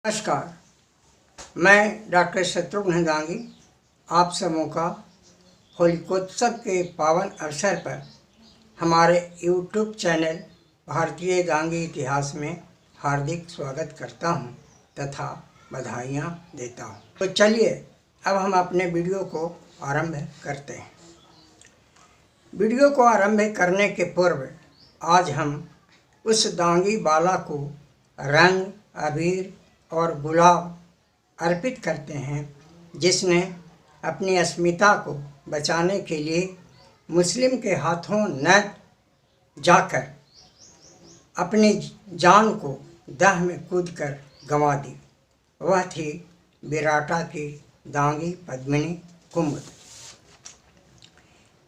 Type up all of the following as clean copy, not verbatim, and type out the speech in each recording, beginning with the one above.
नमस्कार, मैं डॉक्टर शत्रुघ्न दांगी आप सबों का होलिकोत्सव के पावन अवसर पर हमारे YouTube चैनल भारतीय दांगी इतिहास में हार्दिक स्वागत करता हूं तथा बधाइयां देता हूं। तो चलिए अब हम अपने वीडियो को आरंभ करते हैं। वीडियो को आरंभ करने के पूर्व आज हम उस दांगी बाला को रंग, अबीर और गुलाब अर्पित करते हैं जिसने अपनी अस्मिता को बचाने के लिए मुस्लिम के हाथों न जाकर अपनी जान को दाह में कूदकर गंवा दी। वह थी बिराटा की दांगी पद्मिनी कुमुद।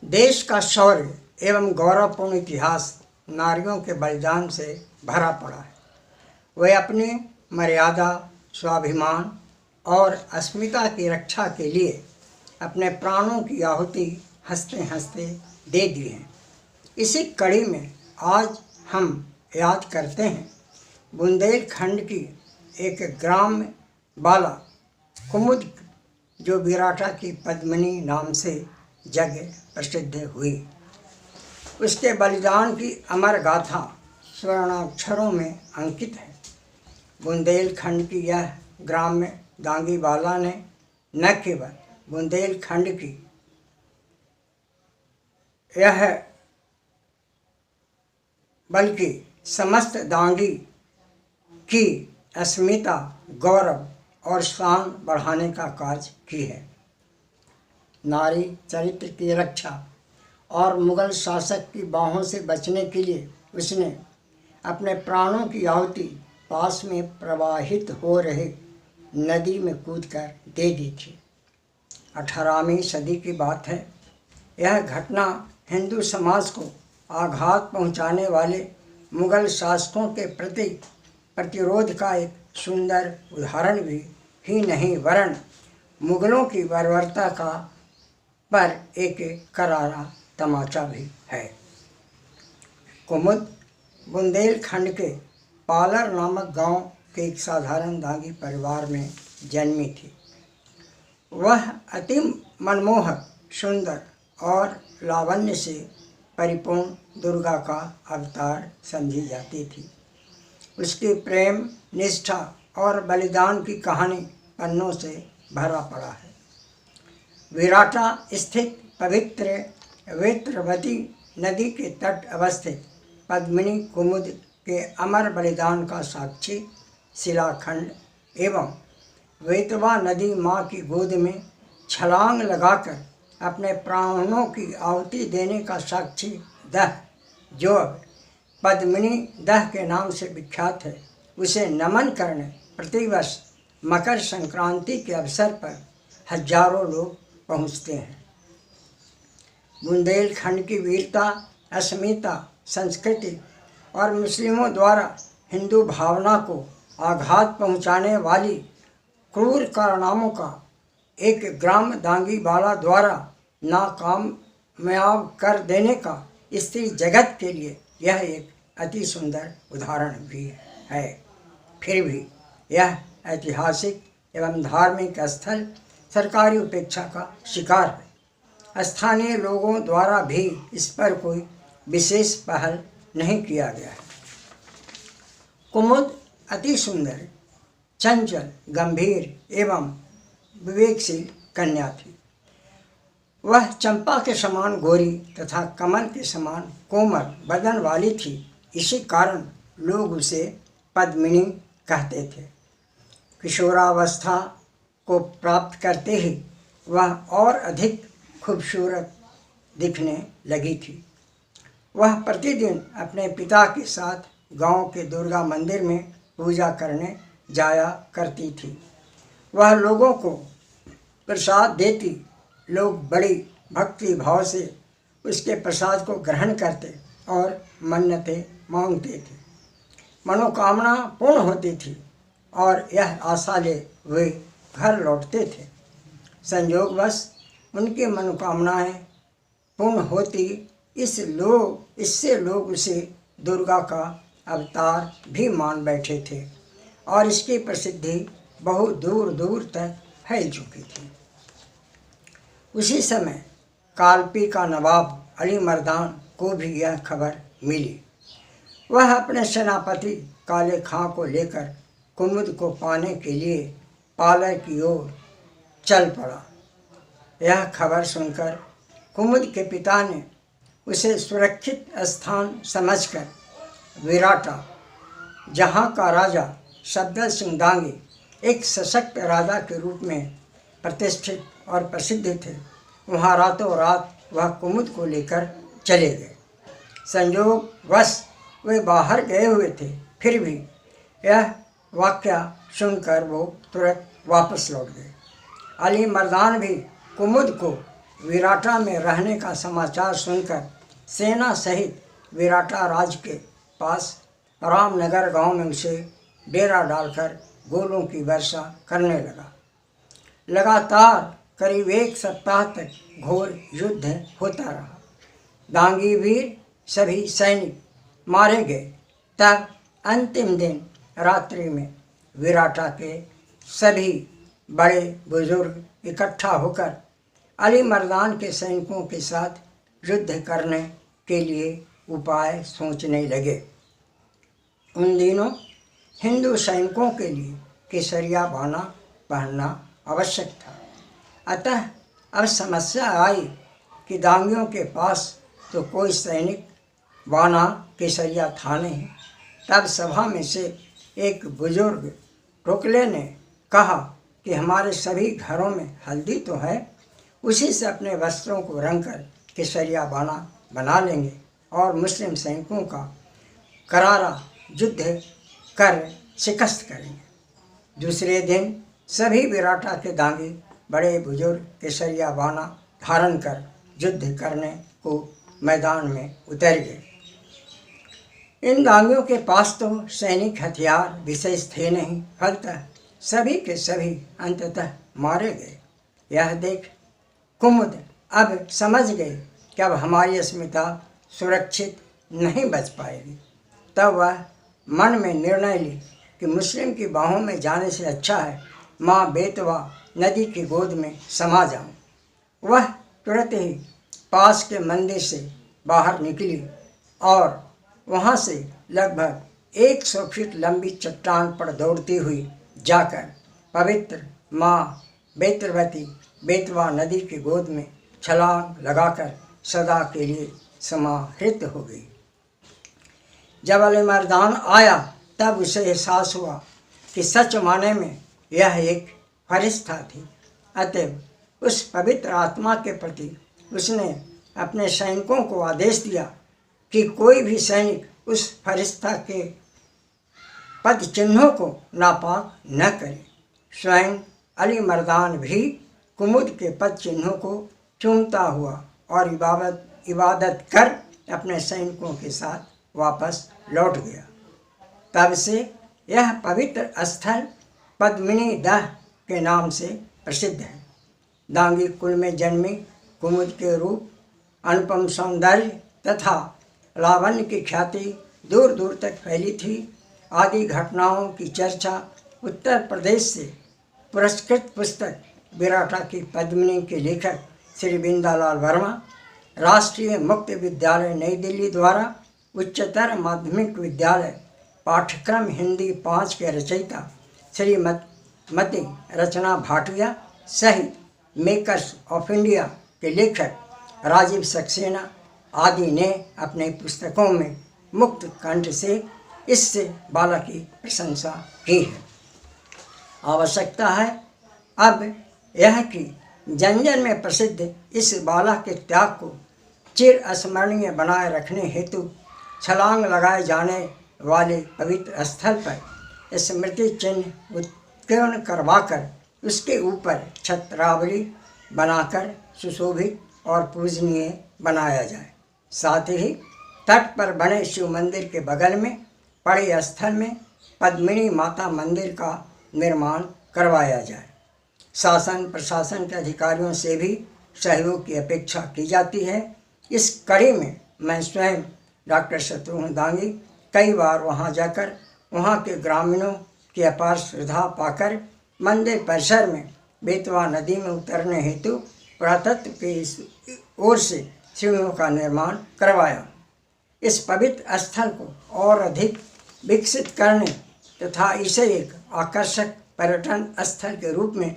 देश का शौर्य एवं गौरवपूर्ण इतिहास नारियों के बलिदान से भरा पड़ा है। वे अपनी मर्यादा, स्वाभिमान और अस्मिता की रक्षा के लिए अपने प्राणों की आहुति हंसते हंसते दे दी हैं। इसी कड़ी में आज हम याद करते हैं बुंदेलखंड की एक ग्राम बाला कुमुद जो बिराटा की पद्मिनी नाम से जग प्रसिद्ध हुई। उसके बलिदान की अमर गाथा स्वर्णाक्षरों में अंकित है। बुंदेलखंड की यह ग्राम्य दांगी बाला ने न केवल बुंदेलखंड की यह बल्कि समस्त दांगी की अस्मिता, गौरव और शान बढ़ाने का कार्य की है। नारी चरित्र की रक्षा और मुगल शासक की बाहों से बचने के लिए उसने अपने प्राणों की आहुति पास में प्रवाहित हो रहे नदी में कूदकर दे दी थी। 18वीं सदी की बात है। यह घटना हिंदू समाज को आघात पहुंचाने वाले मुगल शासकों के प्रति प्रतिरोध का एक सुंदर उदाहरण भी ही नहीं वरन मुगलों की बर्बरता का पर एक करारा तमाचा भी है। कुमुद बुंदेलखंड के पालर नामक गांव के एक साधारण दांगी परिवार में जन्मी थी। वह अति मनमोहक, सुंदर और लावण्य से परिपूर्ण दुर्गा का अवतार समझी जाती थी। उसकी प्रेम, निष्ठा और बलिदान की कहानी पन्नों से भरा पड़ा है। बिराटा स्थित पवित्र वेत्रवती नदी के तट अवस्थित पद्मिनी कुमुद के अमर बलिदान का साक्षी शिलाखंड एवं वेतवा नदी माँ की गोद में छलांग लगाकर अपने प्राणों की आहुति देने का साक्षी दह, जो अब पद्मिनी दह के नाम से विख्यात है, उसे नमन करने प्रतिवर्ष मकर संक्रांति के अवसर पर हजारों लोग पहुँचते हैं। बुंदेलखंड की वीरता, अस्मिता, संस्कृति और मुस्लिमों द्वारा हिंदू भावना को आघात पहुंचाने वाली क्रूर कारनामों का एक ग्राम दांगी बाला द्वारा नाकामयाब कर देने का स्त्री जगत के लिए यह एक अति सुंदर उदाहरण भी है। फिर भी यह ऐतिहासिक एवं धार्मिक स्थल सरकारी उपेक्षा का शिकार है। स्थानीय लोगों द्वारा भी इस पर कोई विशेष पहल नहीं किया गया है। कुमुद अति सुंदर, चंचल, गंभीर एवं विवेकशील कन्या थी। वह चंपा के समान गोरी तथा कमल के समान कोमल बदन वाली थी। इसी कारण लोग उसे पद्मिनी कहते थे। किशोरावस्था को प्राप्त करते ही वह और अधिक खूबसूरत दिखने लगी थी। वह प्रतिदिन अपने पिता के साथ गांव के दुर्गा मंदिर में पूजा करने जाया करती थी। वह लोगों को प्रसाद देती। लोग बड़ी भक्ति भाव से उसके प्रसाद को ग्रहण करते और मन्नतें मांगते थे। मनोकामना पूर्ण होती थी और यह आशा ले वे घर लौटते थे। संयोगवश उनकी मनोकामनाएं पूर्ण होती, इससे लोग उसे दुर्गा का अवतार भी मान बैठे थे और इसकी प्रसिद्धि बहुत दूर दूर तक फैल चुकी थी। उसी समय कालपी का नवाब अली मर्दान को भी यह खबर मिली। वह अपने सेनापति काले खां को लेकर कुमुद को पाने के लिए पालय की ओर चल पड़ा। यह खबर सुनकर कुमुद के पिता ने उसे सुरक्षित स्थान समझकर विराटा, जहाँ का राजा सफदर सिंह दांगी एक सशक्त राजा के रूप में प्रतिष्ठित और प्रसिद्ध थे, वहाँ रातों रात वह कुमुद को लेकर चले गए। संयोगवश वे बाहर गए हुए थे, फिर भी यह वाक़या सुनकर वो तुरंत वापस लौट गए। अली मर्दान भी कुमुद को विराटा में रहने का समाचार सुनकर सेना सहित विराटा राज के पास रामनगर गांव में उसे डेरा डालकर गोलों की वर्षा करने लगा। लगातार करीब 1 सप्ताह तक घोर युद्ध होता रहा। दांगी वीर सभी सैनिक मारे गए। तब अंतिम दिन रात्रि में विराटा के सभी बड़े बुजुर्ग इकट्ठा होकर अली मर्दान के सैनिकों के साथ युद्ध करने के लिए उपाय सोचने लगे। उन दिनों हिंदू सैनिकों के लिए केसरिया बाना पहनना आवश्यक था। अतः अब समस्या आई कि दांगियों के पास तो कोई सैनिक बाना केसरिया था नहीं। तब सभा में से एक बुजुर्ग टोकले ने कहा कि हमारे सभी घरों में हल्दी तो है, उसी से अपने वस्त्रों को रंगकर केसरिया बाना बना लेंगे और मुस्लिम सैनिकों का करारा युद्ध कर शिकस्त करेंगे। दूसरे दिन सभी विराटा के दांगी बड़े बुजुर्ग केसरिया बाना धारण कर युद्ध करने को मैदान में उतर गए। इन दांगियों के पास तो सैनिक हथियार विशेष थे नहीं, फलतः सभी के सभी अंततः मारे गए। यह देख कुमुद अब समझ गए कि अब हमारी अस्मिता सुरक्षित नहीं बच पाएगी। तब वह मन में निर्णय ली कि मुस्लिम की बाहों में जाने से अच्छा है माँ बेतवा नदी की गोद में समा जाऊं। वह तुरंत ही पास के मंदिर से बाहर निकली और वहाँ से लगभग 100 फीट लंबी चट्टान पर दौड़ती हुई जाकर पवित्र माँ बेतवती बेतवा नदी की गोद में छलांग लगाकर सदा के लिए समाहित हो गई। जब अली मर्दान आया तब उसे एहसास हुआ कि सच माने में यह एक फरिश्ता थी। अतएव उस पवित्र आत्मा के प्रति उसने अपने सैनिकों को आदेश दिया कि कोई भी सैनिक उस फरिश्ता के पद चिन्हों को नापाक न करे। स्वयं अली मर्दान भी कुमुद के पद चिन्हों को चूमता हुआ और इबादत कर अपने सैनिकों के साथ वापस लौट गया। तब से यह पवित्र स्थल पद्मिनी दह के नाम से प्रसिद्ध है। दांगी कुल में जन्मी कुमुद के रूप, अनुपम सौंदर्य तथा लावण्य की ख्याति दूर दूर तक फैली थी। आदि घटनाओं की चर्चा उत्तर प्रदेश से पुरस्कृत पुस्तक विराटा की पद्मिनी के लेखक श्री बिंदालाल वर्मा, राष्ट्रीय मुक्त विद्यालय नई दिल्ली द्वारा उच्चतर माध्यमिक विद्यालय पाठ्यक्रम हिंदी 5 के रचयिता श्रीमती रचना भाटिया सहित मेकर्स ऑफ इंडिया के लेखक राजीव सक्सेना आदि ने अपने पुस्तकों में मुक्त कंठ से इस बाला की प्रशंसा की है। आवश्यकता है अब यह कि जन जन में प्रसिद्ध इस बाला के त्याग को चिर स्मरणीय बनाए रखने हेतु छलांग लगाए जाने वाले पवित्र स्थल पर स्मृति चिन्ह उत्कीर्ण करवाकर उसके ऊपर छत्रावली बनाकर सुशोभित और पूजनीय बनाया जाए। साथ ही तट पर बने शिव मंदिर के बगल में पड़े स्थल में पद्मिनी माता मंदिर का निर्माण करवाया जाए। शासन प्रशासन के अधिकारियों से भी सहयोग की अपेक्षा की जाती है। इस कड़ी में मैं स्वयं डॉक्टर शत्रुघ्न दांगी कई बार वहां जाकर वहां के ग्रामीणों की अपार श्रद्धा पाकर मंदिर परिसर में बेतवा नदी में उतरने हेतु पुरातत्व की ओर से सीढ़ियों का निर्माण करवाया। इस पवित्र स्थल को और अधिक विकसित करने तथा इसे एक आकर्षक पर्यटन स्थल के रूप में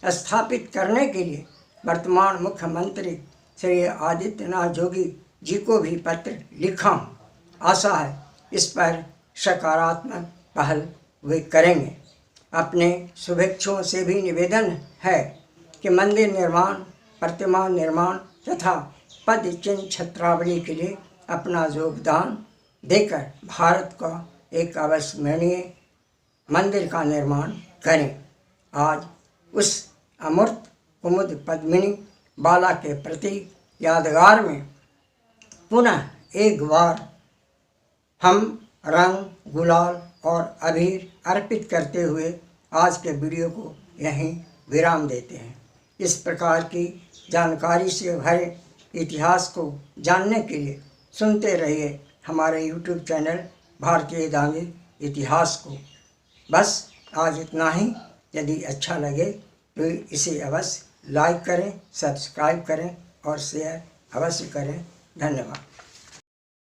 स्थापित करने के लिए वर्तमान मुख्यमंत्री श्री आदित्यनाथ जोगी जी को भी पत्र लिखा हूँ। आशा है इस पर सकारात्मक पहल वे करेंगे। अपने शुभेच्छुओं से भी निवेदन है कि मंदिर निर्माण, प्रतिमा निर्माण तथा पद चिन्ह छत्रावली के लिए अपना योगदान देकर भारत का एक अविस्मरणीय मंदिर का निर्माण करें। आज उस अमूर्त कुमुद पद्मिनी बाला के प्रति यादगार में पुनः एक बार हम रंग, गुलाल और अबीर अर्पित करते हुए आज के वीडियो को यहीं विराम देते हैं। इस प्रकार की जानकारी से भरे इतिहास को जानने के लिए सुनते रहिए हमारे YouTube चैनल भारतीय दांगी इतिहास को। बस आज इतना ही। यदि अच्छा लगे तो इसे अवश्य लाइक करें, सब्सक्राइब करें और शेयर अवश्य करें। धन्यवाद।